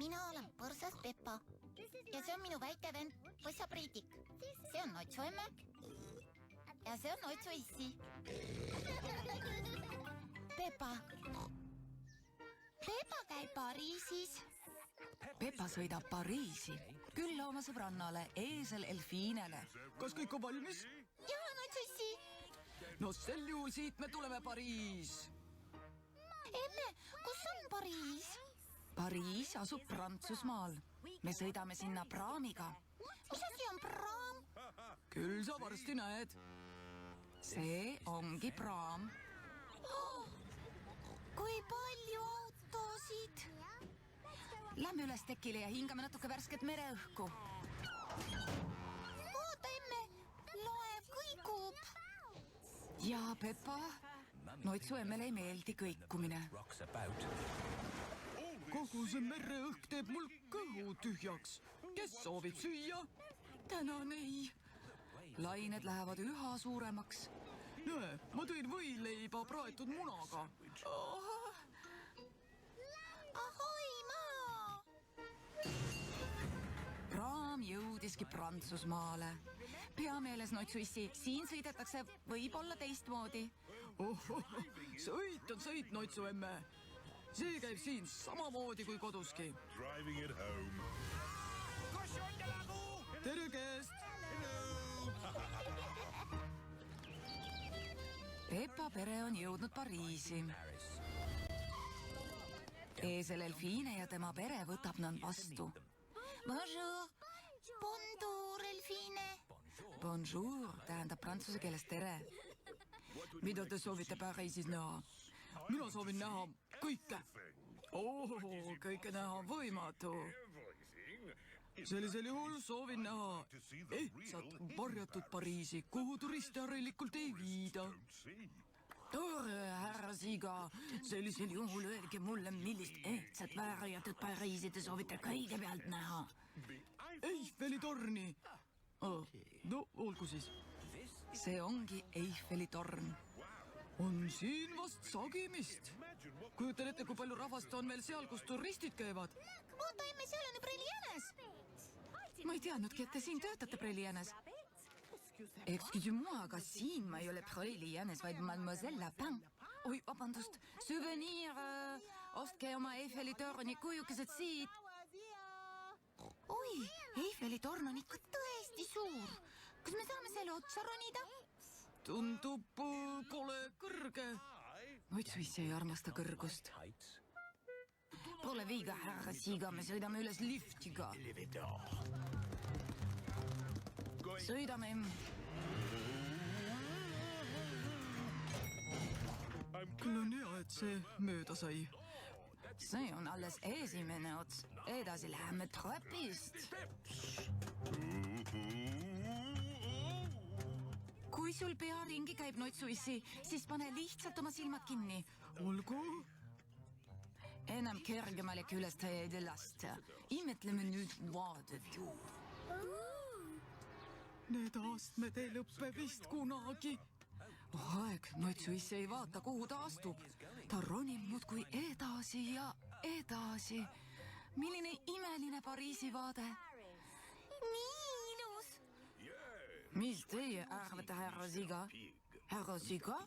Mina olen põrsas Peppa ja see on minu väike vend Põssa Priidik. See on Noitsu emme ja see on Noitsu issi. Peppa käib Pariisis. Peppa sõidab Pariisi, külla oma sõbrannale eesel Elfinele. Kas kõik on valmis? Jaa, Noitsu issi. No sel juhul siit me tuleme Pariis. Emme, kus on Pariis? Pariis asub Prantsusmaal. Me sõidame sinna praamiga. Mis asi on praam? Küll sa varsti näed. See ongi praam. Kui palju autosid? Lähme üles tekile ja hingame natuke värsket mereõhku. Oota, emme, laev kõigub. Ja Peppa, Noitsu emmele ei meeldi kõikumine. Kogu see mereõhk teeb mul kõhu tühjaks. Kes soovib süüa? Tänan ei. Lained lähevad üha suuremaks. Näe, ma tõin võileiba praetud munaga. Ahoi, maa! Praam jõudiski Prantsusmaale. Peameeles, Noitsu issi, siin sõidetakse võib-olla teistmoodi. Sõit on sõit, Noitsu emme. See käib siin samamoodi kui koduski. Tere käest! Peppa pere on jõudnud Pariisi. Eesel Elfine ja tema pere võtab nad vastu. Bonjour! Bonjour, Elfine! Bonjour tähendab prantsuse keeles tere. Mida te soovite Pariisis näha? Mina soovin näha kõike. Kõike näha on võimatu. Sellisel juhul soovin näha ehtsat varjatud Pariisi, kuhu turiste harilikult ei viida. Tore, härra Siga, sellisel juhul öelge mulle, millist ehtsat varjatud Pariisi te soovite kõigepealt näha. Eiffeli torni. No, olgu siis. See ongi Eiffeli torn. On siin vast sagimist. Kujutan ette, kui palju rahvast on veel seal, kus turistid käivad. Oota, emme, seal on Prelienes. Ma ei teadnudki, et te siin töötate Prelienes. Excuse-moi, aga siin ma ei ole Prelienes, vaid Mademoiselle Lapin. Oi, vabandust, souvenir, ostke oma Eiffeli torni kujukesed siit. Oi, Eiffeli torn on ikka tõesti suur. Kas me saame selle otsa ronida? Tundub kole kõrge. Noitsu issi ei armasta kõrgust. Pole viiga, härra Siga, me sõidame üles liftiga. Sõidame. Küll on hea, et see mööda sai. See on alles esimene ots. Edasi läheme trepist. Kui sul pea ringi käib, Noitsu issi, siis pane lihtsalt oma silmad kinni. Olgu. Enam kergemale külest ei lasta. Imetleme nüüd vaadet. Need astmed ei lõppe vist kunagi. Aeg, Noitsu issi ei vaata, kuhu ta astub. Ta ronib muudkui edasi ja edasi. Milline imeline Pariisi vaade. Nii ilus. Mis teie arvate, härra Siga? Härra Siga?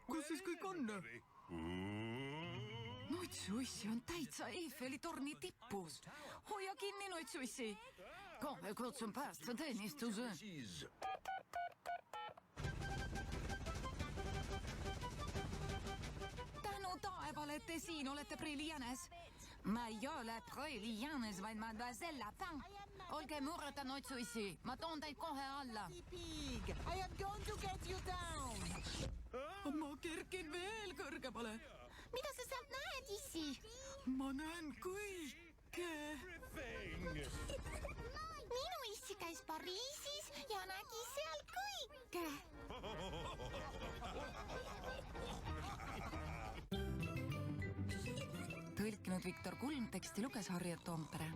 Kus siis kõik on? Noitsu issi on täitsa Eiffeli torni tippus. Hoia kinni, Noitsu issi. Kohe kutsun päästeteenistuse. Tänu taevale, et te siin olete Prelienes. Ma ei ole Prelienes, vaid Mademoiselle Lapin. Olge murrata, Noitsu issi. Ma toon teid kohe alla. Pig, I am going to get you down. Ma kerkin veel kõrgemale. Mida sa sealt näed, issi? Ma näen kõike. Minu issi käis Pariisis ja nägi seal kõike. Tõlkinud Viktor Kulm, teksti luges Harriet Toompere.